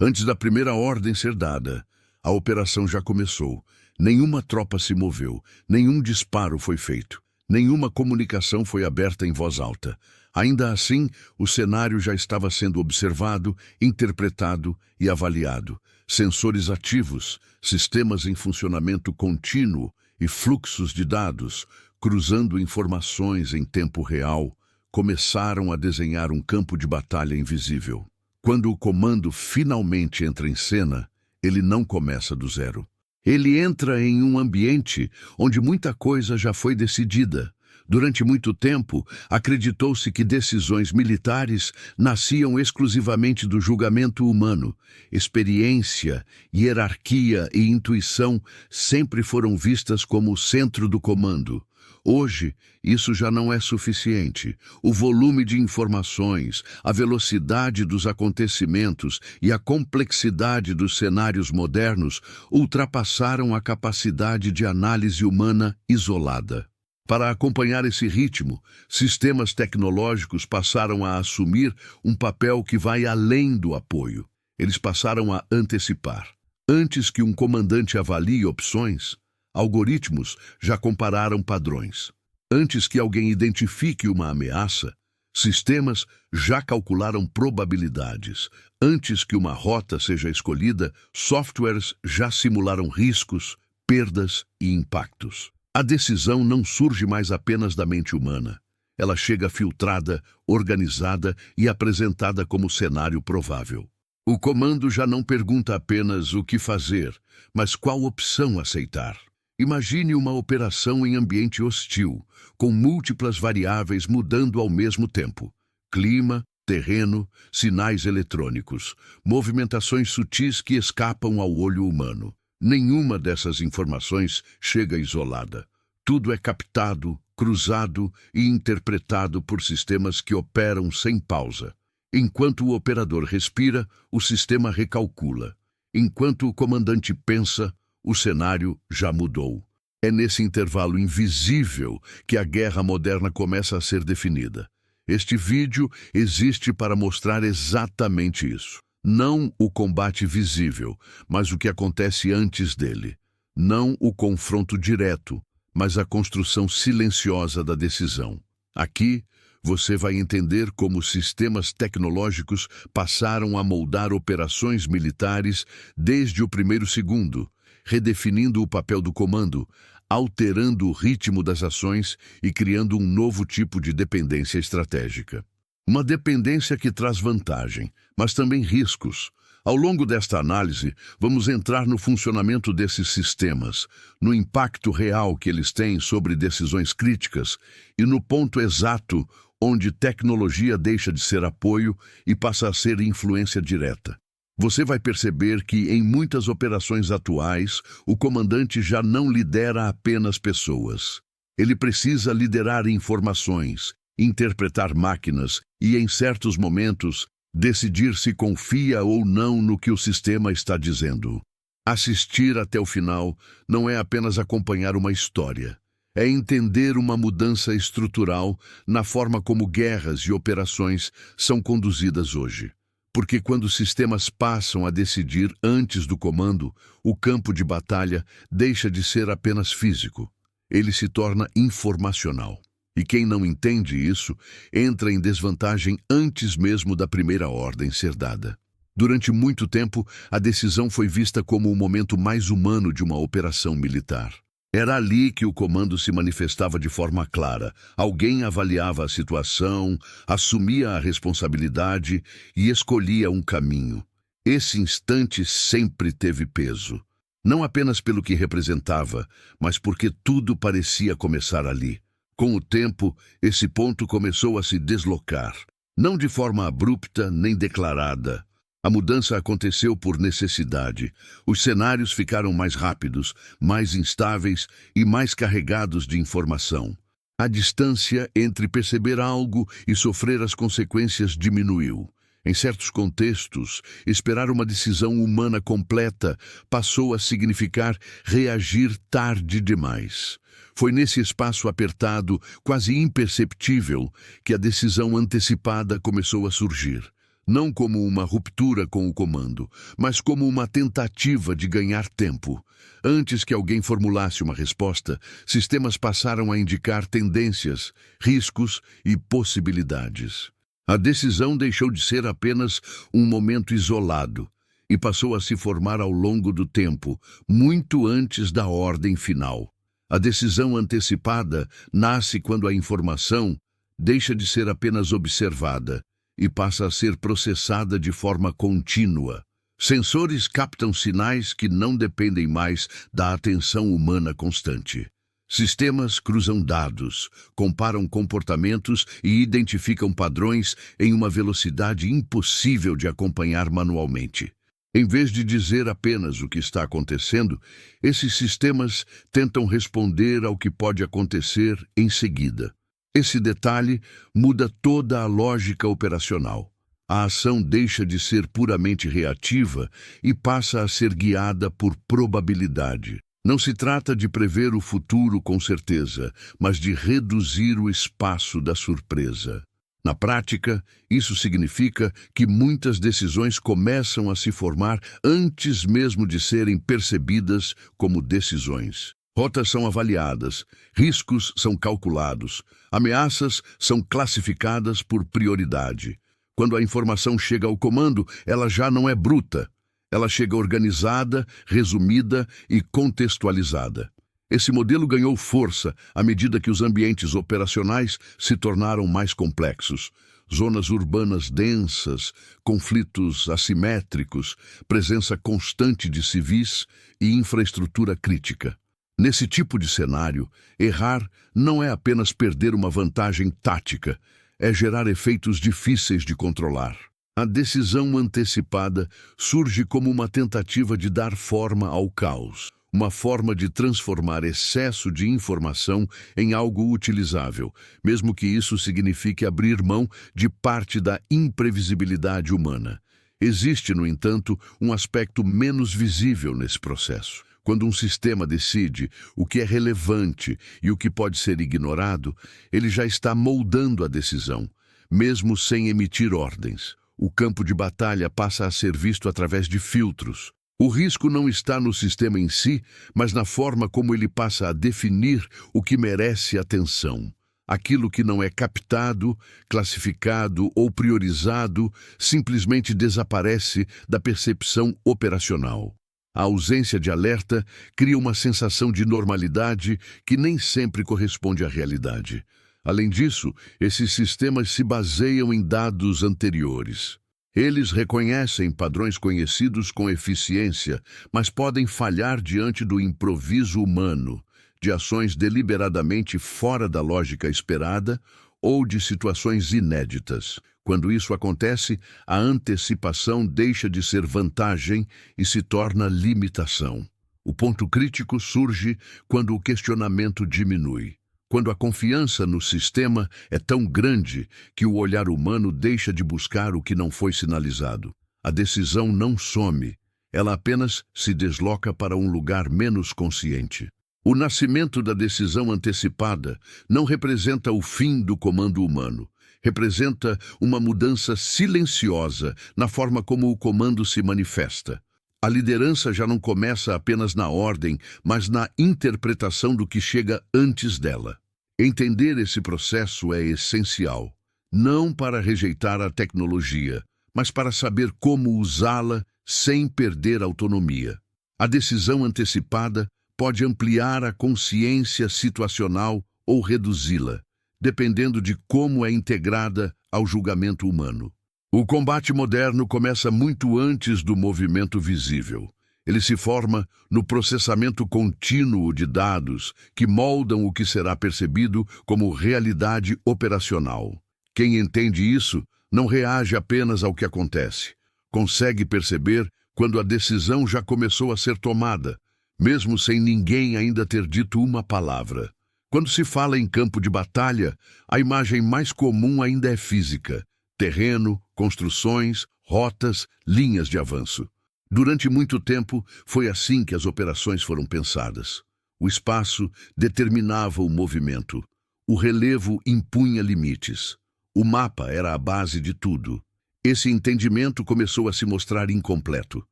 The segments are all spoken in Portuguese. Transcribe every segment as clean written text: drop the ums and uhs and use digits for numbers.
Antes da primeira ordem ser dada, a operação já começou. Nenhuma tropa se moveu, nenhum disparo foi feito, nenhuma comunicação foi aberta em voz alta. Ainda assim, o cenário já estava sendo observado, interpretado e avaliado. Sensores ativos, sistemas em funcionamento contínuo e fluxos de dados, cruzando informações em tempo real, começaram a desenhar um campo de batalha invisível. Quando o comando finalmente entra em cena, ele não começa do zero. Ele entra em um ambiente onde muita coisa já foi decidida. Durante muito tempo, acreditou-se que decisões militares nasciam exclusivamente do julgamento humano. Experiência, hierarquia e intuição sempre foram vistas como o centro do comando. Hoje, isso já não é suficiente. O volume de informações, a velocidade dos acontecimentos e a complexidade dos cenários modernos ultrapassaram a capacidade de análise humana isolada. Para acompanhar esse ritmo, sistemas tecnológicos passaram a assumir um papel que vai além do apoio. Eles passaram a antecipar. Antes que um comandante avalie opções, algoritmos já compararam padrões. Antes que alguém identifique uma ameaça, sistemas já calcularam probabilidades. Antes que uma rota seja escolhida, softwares já simularam riscos, perdas e impactos. A decisão não surge mais apenas da mente humana. Ela chega filtrada, organizada e apresentada como cenário provável. O comando já não pergunta apenas o que fazer, mas qual opção aceitar. Imagine uma operação em ambiente hostil, com múltiplas variáveis mudando ao mesmo tempo. Clima, terreno, sinais eletrônicos, movimentações sutis que escapam ao olho humano. Nenhuma dessas informações chega isolada. Tudo é captado, cruzado e interpretado por sistemas que operam sem pausa. Enquanto o operador respira, o sistema recalcula. Enquanto o comandante pensa, o cenário já mudou. É nesse intervalo invisível que a guerra moderna começa a ser definida. Este vídeo existe para mostrar exatamente isso. Não o combate visível, mas o que acontece antes dele. Não o confronto direto, mas a construção silenciosa da decisão. Aqui, você vai entender como sistemas tecnológicos passaram a moldar operações militares desde o primeiro segundo, redefinindo o papel do comando, alterando o ritmo das ações e criando um novo tipo de dependência estratégica. Uma dependência que traz vantagem, mas também riscos. Ao longo desta análise, vamos entrar no funcionamento desses sistemas, no impacto real que eles têm sobre decisões críticas e no ponto exato onde tecnologia deixa de ser apoio e passa a ser influência direta. Você vai perceber que, em muitas operações atuais, o comandante já não lidera apenas pessoas. Ele precisa liderar informações, interpretar máquinas e, em certos momentos, decidir se confia ou não no que o sistema está dizendo. Assistir até o final não é apenas acompanhar uma história. É entender uma mudança estrutural na forma como guerras e operações são conduzidas hoje. Porque quando sistemas passam a decidir antes do comando, o campo de batalha deixa de ser apenas físico. Ele se torna informacional. E quem não entende isso, entra em desvantagem antes mesmo da primeira ordem ser dada. Durante muito tempo, a decisão foi vista como o momento mais humano de uma operação militar. Era ali que o comando se manifestava de forma clara. Alguém avaliava a situação, assumia a responsabilidade e escolhia um caminho. Esse instante sempre teve peso. Não apenas pelo que representava, mas porque tudo parecia começar ali. Com o tempo, esse ponto começou a se deslocar. Não de forma abrupta nem declarada. A mudança aconteceu por necessidade. Os cenários ficaram mais rápidos, mais instáveis e mais carregados de informação. A distância entre perceber algo e sofrer as consequências diminuiu. Em certos contextos, esperar uma decisão humana completa passou a significar reagir tarde demais. Foi nesse espaço apertado, quase imperceptível, que a decisão antecipada começou a surgir. não como uma ruptura com o comando, mas como uma tentativa de ganhar tempo. Antes que alguém formulasse uma resposta, sistemas passaram a indicar tendências, riscos e possibilidades. A decisão deixou de ser apenas um momento isolado e passou a se formar ao longo do tempo, muito antes da ordem final. A decisão antecipada nasce quando a informação deixa de ser apenas observada e passa a ser processada de forma contínua. Sensores captam sinais que não dependem mais da atenção humana constante. Sistemas cruzam dados, comparam comportamentos e identificam padrões em uma velocidade impossível de acompanhar manualmente. Em vez de dizer apenas o que está acontecendo, esses sistemas tentam responder ao que pode acontecer em seguida. Esse detalhe muda toda a lógica operacional. A ação deixa de ser puramente reativa e passa a ser guiada por probabilidade. Não se trata de prever o futuro com certeza, mas de reduzir o espaço da surpresa. Na prática, isso significa que muitas decisões começam a se formar antes mesmo de serem percebidas como decisões. Rotas são avaliadas, riscos são calculados, ameaças são classificadas por prioridade. Quando a informação chega ao comando, ela já não é bruta. Ela chega organizada, resumida e contextualizada. Esse modelo ganhou força à medida que os ambientes operacionais se tornaram mais complexos. Zonas urbanas densas, conflitos assimétricos, presença constante de civis e infraestrutura crítica. Nesse tipo de cenário, errar não é apenas perder uma vantagem tática, é gerar efeitos difíceis de controlar. A decisão antecipada surge como uma tentativa de dar forma ao caos, uma forma de transformar excesso de informação em algo utilizável, mesmo que isso signifique abrir mão de parte da imprevisibilidade humana. Existe, no entanto, um aspecto menos visível nesse processo. Quando um sistema decide o que é relevante e o que pode ser ignorado, ele já está moldando a decisão, mesmo sem emitir ordens. O campo de batalha passa a ser visto através de filtros. O risco não está no sistema em si, mas na forma como ele passa a definir o que merece atenção. Aquilo que não é captado, classificado ou priorizado simplesmente desaparece da percepção operacional. A ausência de alerta cria uma sensação de normalidade que nem sempre corresponde à realidade. Além disso, esses sistemas se baseiam em dados anteriores. Eles reconhecem padrões conhecidos com eficiência, mas podem falhar diante do improviso humano, de ações deliberadamente fora da lógica esperada ou de situações inéditas. Quando isso acontece, a antecipação deixa de ser vantagem e se torna limitação. O ponto crítico surge quando o questionamento diminui. Quando a confiança no sistema é tão grande que o olhar humano deixa de buscar o que não foi sinalizado. A decisão não some, ela apenas se desloca para um lugar menos consciente. O nascimento da decisão antecipada não representa o fim do comando humano. Representa uma mudança silenciosa na forma como o comando se manifesta. A liderança já não começa apenas na ordem, mas na interpretação do que chega antes dela. Entender esse processo é essencial, não para rejeitar a tecnologia, mas para saber como usá-la sem perder autonomia. A decisão antecipada pode ampliar a consciência situacional ou reduzi-la, dependendo de como é integrada ao julgamento humano. O combate moderno começa muito antes do movimento visível. Ele se forma no processamento contínuo de dados que moldam o que será percebido como realidade operacional. Quem entende isso não reage apenas ao que acontece. Consegue perceber quando a decisão já começou a ser tomada, mesmo sem ninguém ainda ter dito uma palavra. Quando se fala em campo de batalha, a imagem mais comum ainda é física: terreno, construções, rotas, linhas de avanço. Durante muito tempo, foi assim que as operações foram pensadas. O espaço determinava o movimento. O relevo impunha limites. O mapa era a base de tudo. Esse entendimento começou a se mostrar incompleto.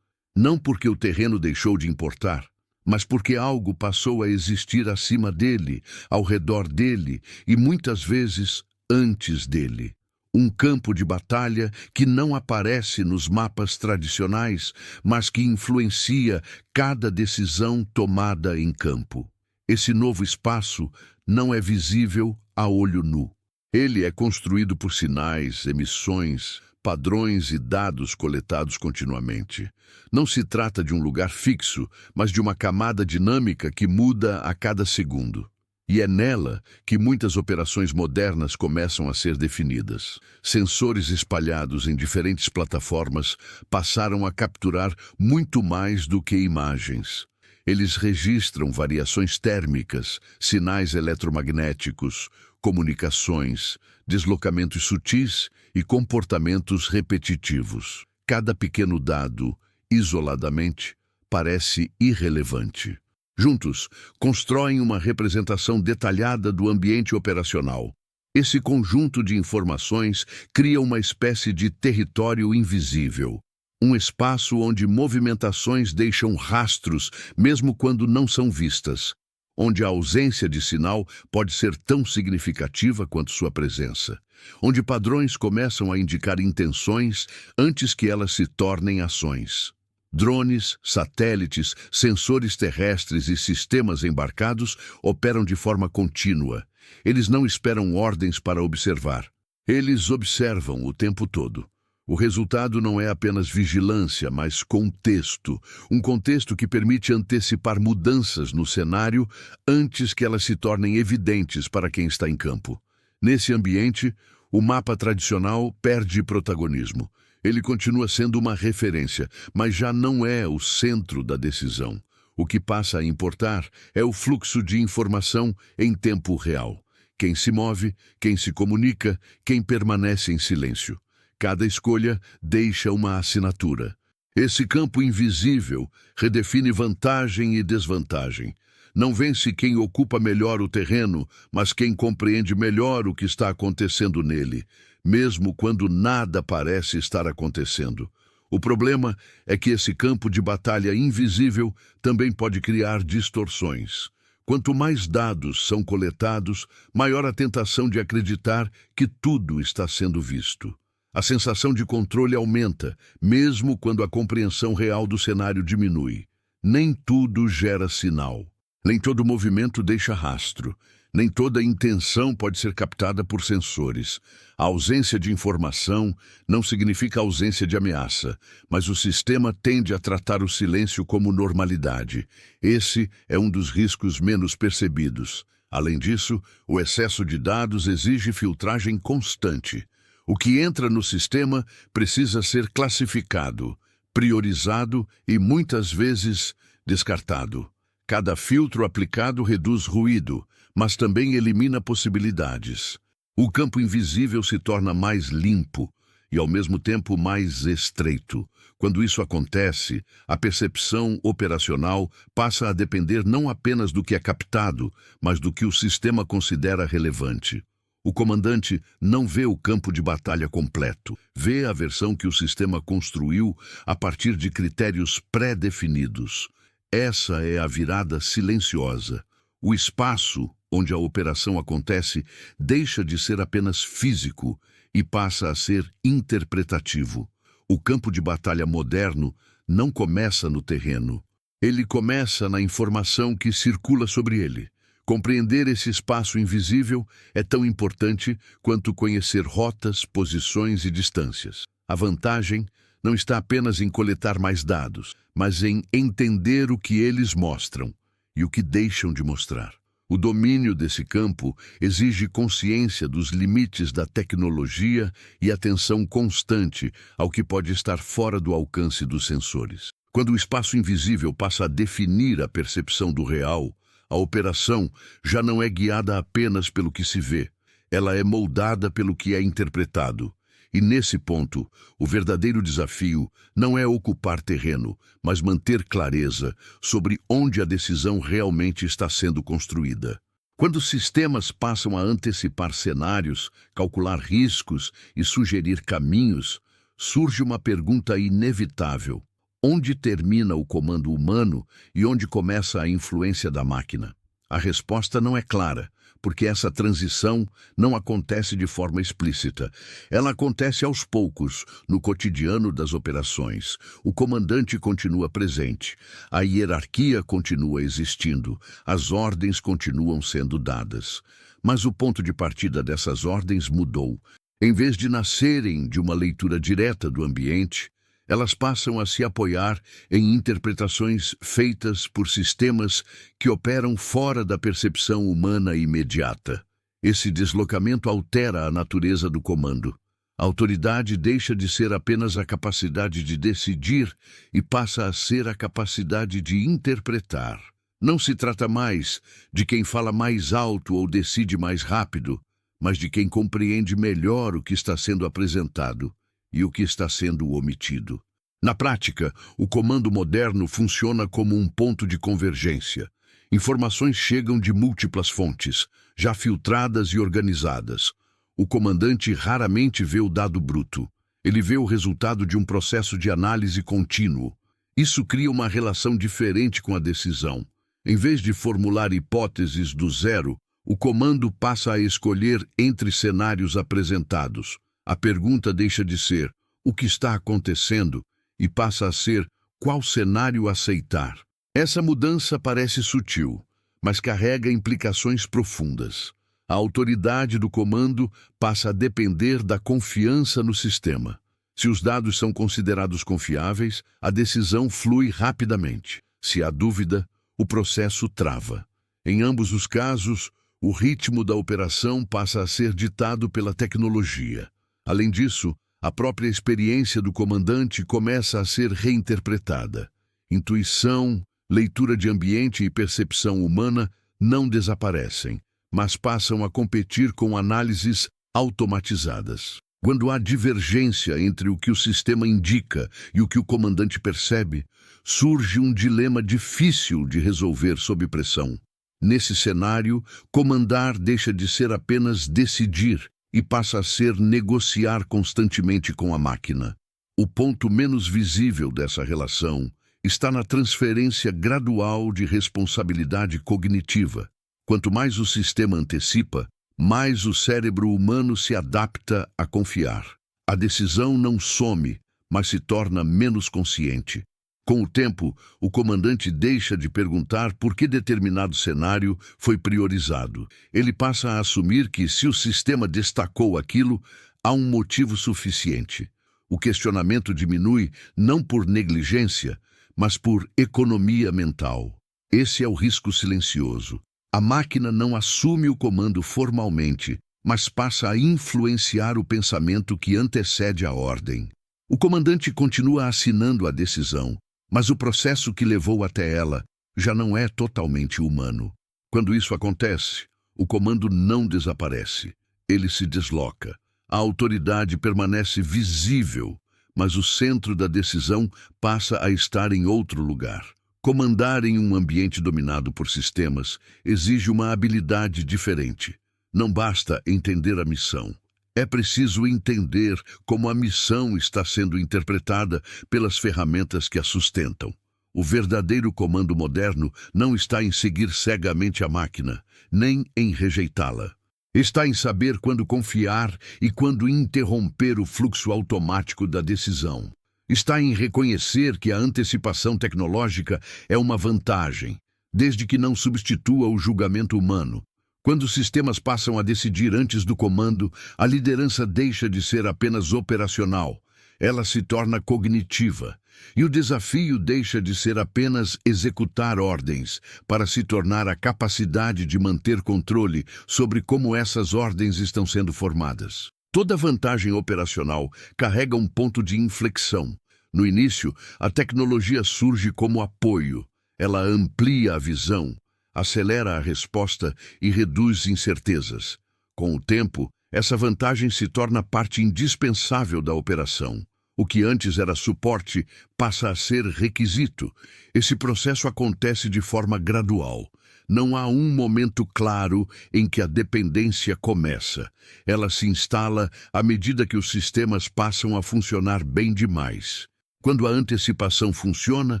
Não porque o terreno deixou de importar, mas porque algo passou a existir acima dele, ao redor dele e muitas vezes antes dele. Um campo de batalha que não aparece nos mapas tradicionais, mas que influencia cada decisão tomada em campo. Esse novo espaço não é visível a olho nu. Ele é construído por sinais, emissões, padrões e dados coletados continuamente. Não se trata de um lugar fixo, mas de uma camada dinâmica que muda a cada segundo. E é nela que muitas operações modernas começam a ser definidas. Sensores espalhados em diferentes plataformas passaram a capturar muito mais do que imagens. Eles registram variações térmicas, sinais eletromagnéticos, comunicações, deslocamentos sutis e comportamentos repetitivos. Cada pequeno dado, isoladamente, parece irrelevante. Juntos, constroem uma representação detalhada do ambiente operacional. Esse conjunto de informações cria uma espécie de território invisível, um espaço onde movimentações deixam rastros, mesmo quando não são vistas, onde a ausência de sinal pode ser tão significativa quanto sua presença, onde padrões começam a indicar intenções antes que elas se tornem ações. Drones, satélites, sensores terrestres e sistemas embarcados operam de forma contínua. Eles não esperam ordens para observar. Eles observam o tempo todo. O resultado não é apenas vigilância, mas contexto. Um contexto que permite antecipar mudanças no cenário antes que elas se tornem evidentes para quem está em campo. Nesse ambiente, o mapa tradicional perde protagonismo. Ele continua sendo uma referência, mas já não é o centro da decisão. O que passa a importar é o fluxo de informação em tempo real. Quem se move, quem se comunica, quem permanece em silêncio. Cada escolha deixa uma assinatura. Esse campo invisível redefine vantagem e desvantagem. Não vence quem ocupa melhor o terreno, mas quem compreende melhor o que está acontecendo nele, mesmo quando nada parece estar acontecendo. O problema é que esse campo de batalha invisível também pode criar distorções. Quanto mais dados são coletados, maior a tentação de acreditar que tudo está sendo visto. A sensação de controle aumenta, mesmo quando a compreensão real do cenário diminui. Nem tudo gera sinal. Nem todo movimento deixa rastro. Nem toda intenção pode ser captada por sensores. A ausência de informação não significa ausência de ameaça, mas o sistema tende a tratar o silêncio como normalidade. Esse é um dos riscos menos percebidos. Além disso, o excesso de dados exige filtragem constante. O que entra no sistema precisa ser classificado, priorizado e, muitas vezes, descartado. Cada filtro aplicado reduz ruído, mas também elimina possibilidades. O campo invisível se torna mais limpo e, ao mesmo tempo, mais estreito. Quando isso acontece, a percepção operacional passa a depender não apenas do que é captado, mas do que o sistema considera relevante. O comandante não vê o campo de batalha completo, vê a versão que o sistema construiu a partir de critérios pré-definidos. Essa é a virada silenciosa. O espaço onde a operação acontece deixa de ser apenas físico e passa a ser interpretativo. O campo de batalha moderno não começa no terreno. Ele começa na informação que circula sobre ele. Compreender esse espaço invisível é tão importante quanto conhecer rotas, posições e distâncias. A vantagem não está apenas em coletar mais dados, mas em entender o que eles mostram e o que deixam de mostrar. O domínio desse campo exige consciência dos limites da tecnologia e atenção constante ao que pode estar fora do alcance dos sensores. Quando o espaço invisível passa a definir a percepção do real, a operação já não é guiada apenas pelo que se vê, ela é moldada pelo que é interpretado. E nesse ponto, o verdadeiro desafio não é ocupar terreno, mas manter clareza sobre onde a decisão realmente está sendo construída. Quando sistemas passam a antecipar cenários, calcular riscos e sugerir caminhos, surge uma pergunta inevitável: onde termina o comando humano e onde começa a influência da máquina? A resposta não é clara, porque essa transição não acontece de forma explícita. Ela acontece aos poucos, no cotidiano das operações. O comandante continua presente, a hierarquia continua existindo, as ordens continuam sendo dadas. Mas o ponto de partida dessas ordens mudou. Em vez de nascerem de uma leitura direta do ambiente, elas passam a se apoiar em interpretações feitas por sistemas que operam fora da percepção humana imediata. Esse deslocamento altera a natureza do comando. A autoridade deixa de ser apenas a capacidade de decidir e passa a ser a capacidade de interpretar. Não se trata mais de quem fala mais alto ou decide mais rápido, mas de quem compreende melhor o que está sendo apresentado e o que está sendo omitido. Na prática, o comando moderno funciona como um ponto de convergência. Informações chegam de múltiplas fontes, já filtradas e organizadas. O comandante raramente vê o dado bruto. Ele vê o resultado de um processo de análise contínuo. Isso cria uma relação diferente com a decisão. Em vez de formular hipóteses do zero, o comando passa a escolher entre cenários apresentados. A pergunta deixa de ser o que está acontecendo e passa a ser qual cenário aceitar. Essa mudança parece sutil, mas carrega implicações profundas. A autoridade do comando passa a depender da confiança no sistema. Se os dados são considerados confiáveis, a decisão flui rapidamente. Se há dúvida, o processo trava. Em ambos os casos, o ritmo da operação passa a ser ditado pela tecnologia. Além disso, a própria experiência do comandante começa a ser reinterpretada. Intuição, leitura de ambiente e percepção humana não desaparecem, mas passam a competir com análises automatizadas. Quando há divergência entre o que o sistema indica e o que o comandante percebe, surge um dilema difícil de resolver sob pressão. Nesse cenário, comandar deixa de ser apenas decidir e passa a ser negociar constantemente com a máquina. O ponto menos visível dessa relação está na transferência gradual de responsabilidade cognitiva. Quanto mais o sistema antecipa, mais o cérebro humano se adapta a confiar. A decisão não some, mas se torna menos consciente. Com o tempo, o comandante deixa de perguntar por que determinado cenário foi priorizado. Ele passa a assumir que, se o sistema destacou aquilo, há um motivo suficiente. O questionamento diminui não por negligência, mas por economia mental. Esse é o risco silencioso. A máquina não assume o comando formalmente, mas passa a influenciar o pensamento que antecede a ordem. O comandante continua assinando a decisão, mas o processo que levou até ela já não é totalmente humano. Quando isso acontece, o comando não desaparece, ele se desloca. A autoridade permanece visível, mas o centro da decisão passa a estar em outro lugar. Comandar em um ambiente dominado por sistemas exige uma habilidade diferente. Não basta entender a missão. É preciso entender como a missão está sendo interpretada pelas ferramentas que a sustentam. O verdadeiro comando moderno não está em seguir cegamente a máquina, nem em rejeitá-la. Está em saber quando confiar e quando interromper o fluxo automático da decisão. Está em reconhecer que a antecipação tecnológica é uma vantagem, desde que não substitua o julgamento humano. Quando os sistemas passam a decidir antes do comando, a liderança deixa de ser apenas operacional. Ela se torna cognitiva. E o desafio deixa de ser apenas executar ordens, para se tornar a capacidade de manter controle sobre como essas ordens estão sendo formadas. Toda vantagem operacional carrega um ponto de inflexão. No início, a tecnologia surge como apoio. Ela amplia a visão, acelera a resposta e reduz incertezas. Com o tempo, essa vantagem se torna parte indispensável da operação. O que antes era suporte passa a ser requisito. Esse processo acontece de forma gradual. Não há um momento claro em que a dependência começa. Ela se instala à medida que os sistemas passam a funcionar bem demais. Quando a antecipação funciona,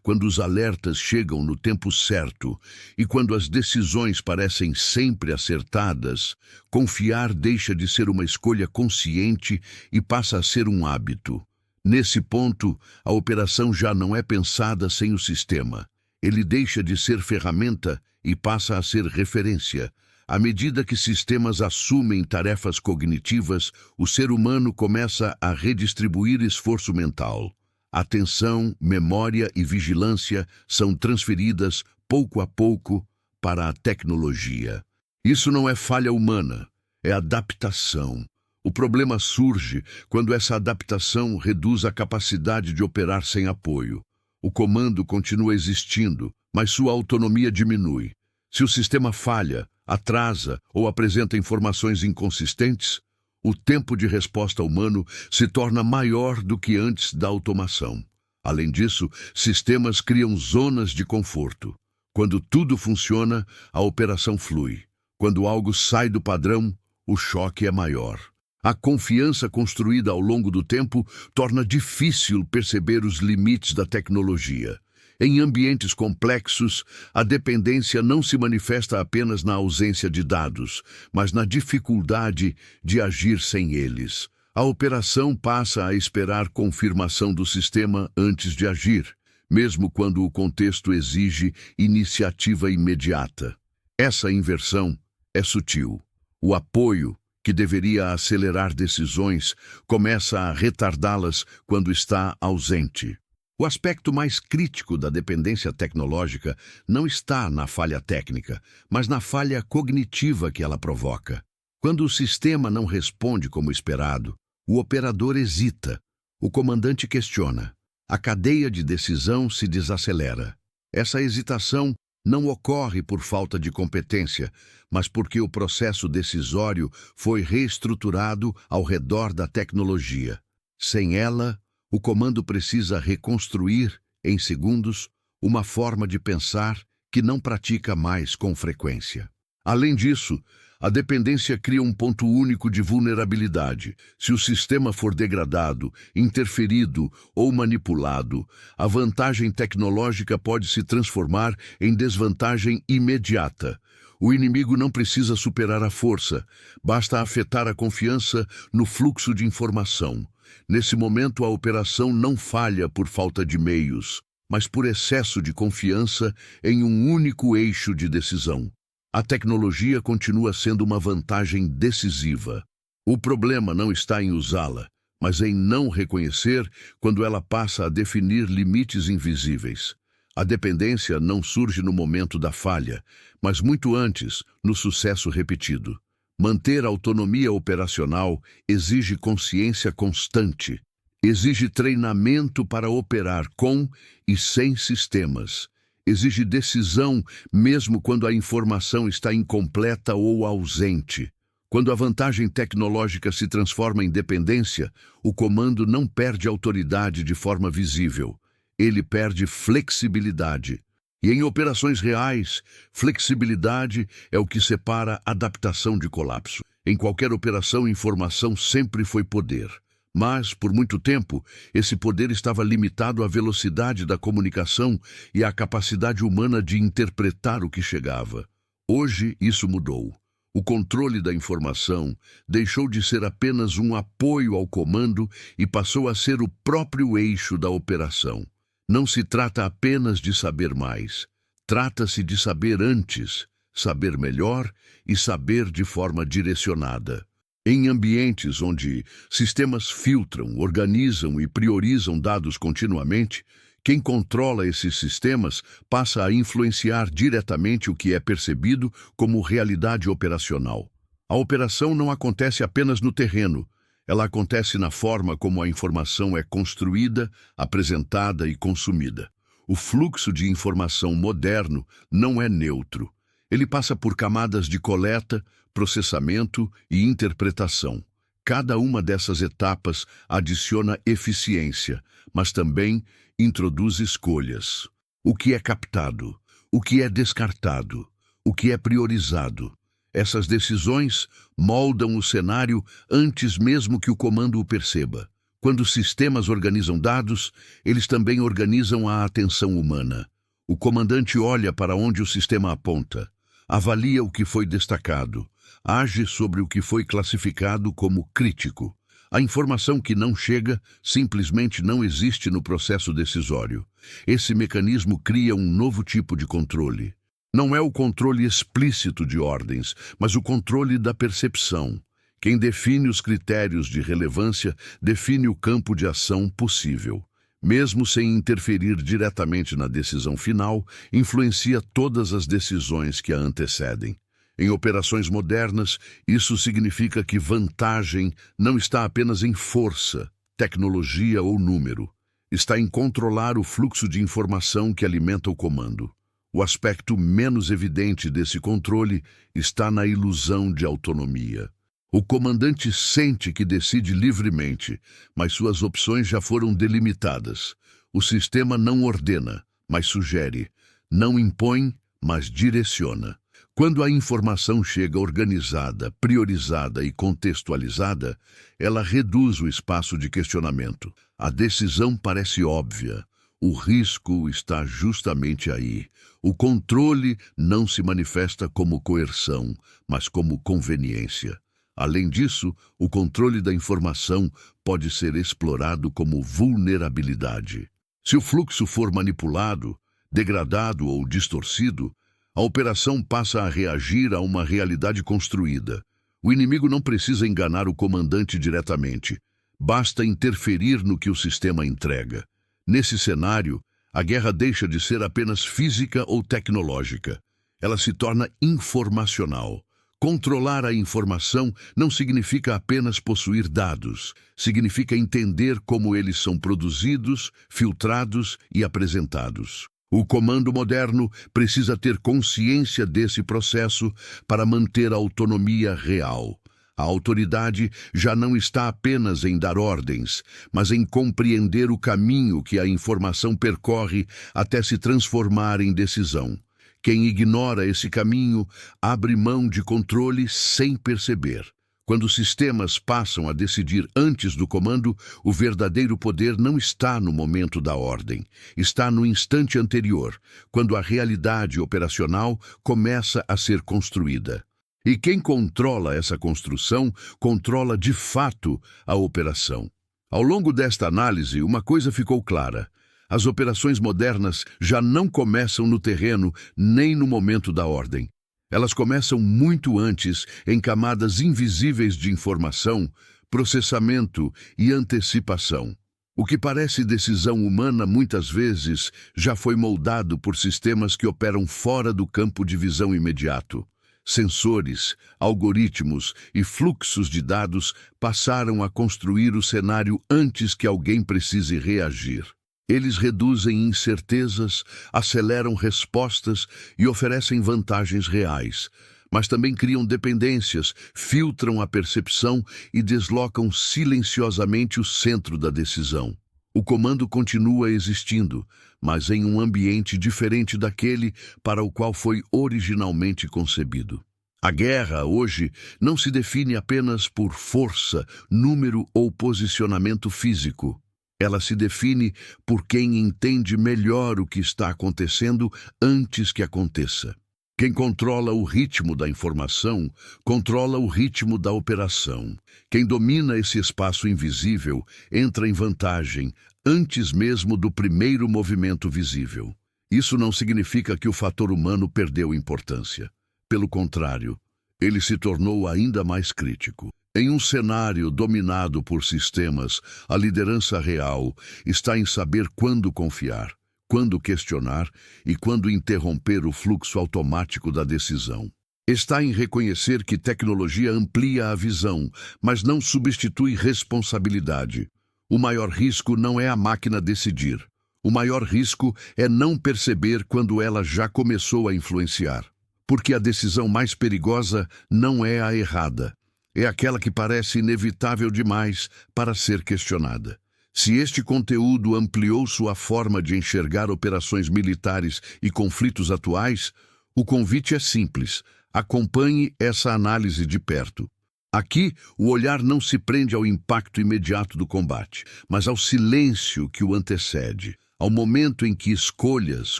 quando os alertas chegam no tempo certo e quando as decisões parecem sempre acertadas, confiar deixa de ser uma escolha consciente e passa a ser um hábito. Nesse ponto, a operação já não é pensada sem o sistema. Ele deixa de ser ferramenta e passa a ser referência. À medida que sistemas assumem tarefas cognitivas, o ser humano começa a redistribuir esforço mental. Atenção, memória e vigilância são transferidas, pouco a pouco, para a tecnologia. Isso não é falha humana, é adaptação. O problema surge quando essa adaptação reduz a capacidade de operar sem apoio. O comando continua existindo, mas sua autonomia diminui. Se o sistema falha, atrasa ou apresenta informações inconsistentes, o tempo de resposta humano se torna maior do que antes da automação. Além disso, sistemas criam zonas de conforto. Quando tudo funciona, a operação flui. Quando algo sai do padrão, o choque é maior. A confiança construída ao longo do tempo torna difícil perceber os limites da tecnologia. Em ambientes complexos, a dependência não se manifesta apenas na ausência de dados, mas na dificuldade de agir sem eles. A operação passa a esperar confirmação do sistema antes de agir, mesmo quando o contexto exige iniciativa imediata. Essa inversão é sutil. O apoio, que deveria acelerar decisões, começa a retardá-las quando está ausente. O aspecto mais crítico da dependência tecnológica não está na falha técnica, mas na falha cognitiva que ela provoca. Quando o sistema não responde como esperado, o operador hesita, o comandante questiona, a cadeia de decisão se desacelera. Essa hesitação não ocorre por falta de competência, mas porque o processo decisório foi reestruturado ao redor da tecnologia. Sem ela, o comando precisa reconstruir, em segundos, uma forma de pensar que não pratica mais com frequência. Além disso, a dependência cria um ponto único de vulnerabilidade. Se o sistema for degradado, interferido ou manipulado, a vantagem tecnológica pode se transformar em desvantagem imediata. O inimigo não precisa superar a força, basta afetar a confiança no fluxo de informação. Nesse momento, a operação não falha por falta de meios, mas por excesso de confiança em um único eixo de decisão. A tecnologia continua sendo uma vantagem decisiva. O problema não está em usá-la, mas em não reconhecer quando ela passa a definir limites invisíveis. A dependência não surge no momento da falha, mas muito antes, no sucesso repetido. Manter a autonomia operacional exige consciência constante, exige treinamento para operar com e sem sistemas, exige decisão mesmo quando a informação está incompleta ou ausente. Quando a vantagem tecnológica se transforma em dependência, o comando não perde autoridade de forma visível, ele perde flexibilidade. E em operações reais, flexibilidade é o que separa adaptação de colapso. Em qualquer operação, informação sempre foi poder. Mas, por muito tempo, esse poder estava limitado à velocidade da comunicação e à capacidade humana de interpretar o que chegava. Hoje, isso mudou. O controle da informação deixou de ser apenas um apoio ao comando e passou a ser o próprio eixo da operação. Não se trata apenas de saber mais. Trata-se de saber antes, saber melhor e saber de forma direcionada. Em ambientes onde sistemas filtram, organizam e priorizam dados continuamente, quem controla esses sistemas passa a influenciar diretamente o que é percebido como realidade operacional. A operação não acontece apenas no terreno. Ela acontece na forma como a informação é construída, apresentada e consumida. O fluxo de informação moderno não é neutro. Ele passa por camadas de coleta, processamento e interpretação. Cada uma dessas etapas adiciona eficiência, mas também introduz escolhas. O que é captado? O que é descartado? o que é priorizado. Essas decisões moldam o cenário antes mesmo que o comando o perceba. Quando sistemas organizam dados, eles também organizam a atenção humana. O comandante olha para onde o sistema aponta, avalia o que foi destacado, age sobre o que foi classificado como crítico. A informação que não chega simplesmente não existe no processo decisório. Esse mecanismo cria um novo tipo de controle. Não é o controle explícito de ordens, mas o controle da percepção. Quem define os critérios de relevância define o campo de ação possível. Mesmo sem interferir diretamente na decisão final, influencia todas as decisões que a antecedem. Em operações modernas, isso significa que vantagem não está apenas em força, tecnologia ou número. Está em controlar o fluxo de informação que alimenta o comando. O aspecto menos evidente desse controle está na ilusão de autonomia. O comandante sente que decide livremente, mas suas opções já foram delimitadas. O sistema não ordena, mas sugere. Não impõe, mas direciona. Quando a informação chega organizada, priorizada e contextualizada, ela reduz o espaço de questionamento. A decisão parece óbvia. O risco está justamente aí. O controle não se manifesta como coerção, mas como conveniência. Além disso, o controle da informação pode ser explorado como vulnerabilidade. Se o fluxo for manipulado, degradado ou distorcido, a operação passa a reagir a uma realidade construída. O inimigo não precisa enganar o comandante diretamente. Basta interferir no que o sistema entrega. Nesse cenário, a guerra deixa de ser apenas física ou tecnológica. Ela se torna informacional. Controlar a informação não significa apenas possuir dados. Significa entender como eles são produzidos, filtrados e apresentados. O comando moderno precisa ter consciência desse processo para manter a autonomia real. A autoridade já não está apenas em dar ordens, mas em compreender o caminho que a informação percorre até se transformar em decisão. Quem ignora esse caminho abre mão de controle sem perceber. Quando sistemas passam a decidir antes do comando, o verdadeiro poder não está no momento da ordem, está no instante anterior, quando a realidade operacional começa a ser construída. E quem controla essa construção, controla de fato a operação. Ao longo desta análise, uma coisa ficou clara. As operações modernas já não começam no terreno nem no momento da ordem. Elas começam muito antes, em camadas invisíveis de informação, processamento e antecipação. O que parece decisão humana muitas vezes já foi moldado por sistemas que operam fora do campo de visão imediato. Sensores, algoritmos e fluxos de dados passaram a construir o cenário antes que alguém precise reagir. Eles reduzem incertezas, aceleram respostas e oferecem vantagens reais, mas também criam dependências, filtram a percepção e deslocam silenciosamente o centro da decisão. O comando continua existindo, mas em um ambiente diferente daquele para o qual foi originalmente concebido. A guerra, hoje, não se define apenas por força, número ou posicionamento físico. Ela se define por quem entende melhor o que está acontecendo antes que aconteça. Quem controla o ritmo da informação, controla o ritmo da operação. Quem domina esse espaço invisível entra em vantagem antes mesmo do primeiro movimento visível. Isso não significa que o fator humano perdeu importância. Pelo contrário, ele se tornou ainda mais crítico. Em um cenário dominado por sistemas, a liderança real está em saber quando confiar, quando questionar e quando interromper o fluxo automático da decisão. Está em reconhecer que tecnologia amplia a visão, mas não substitui responsabilidade. O maior risco não é a máquina decidir. O maior risco é não perceber quando ela já começou a influenciar. Porque a decisão mais perigosa não é a errada. É aquela que parece inevitável demais para ser questionada. Se este conteúdo ampliou sua forma de enxergar operações militares e conflitos atuais, O convite é simples. Acompanhe essa análise de perto. Aqui, o olhar não se prende ao impacto imediato do combate, mas ao silêncio que o antecede. Ao momento em que escolhas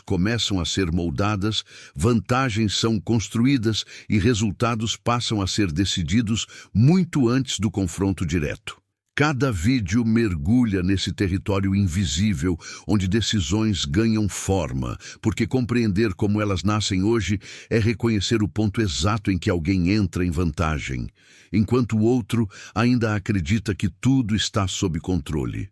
começam a ser moldadas, vantagens são construídas e resultados passam a ser decididos muito antes do confronto direto. Cada vídeo mergulha nesse território invisível, onde decisões ganham forma, porque compreender como elas nascem hoje é reconhecer o ponto exato em que alguém entra em vantagem, enquanto o outro ainda acredita que tudo está sob controle.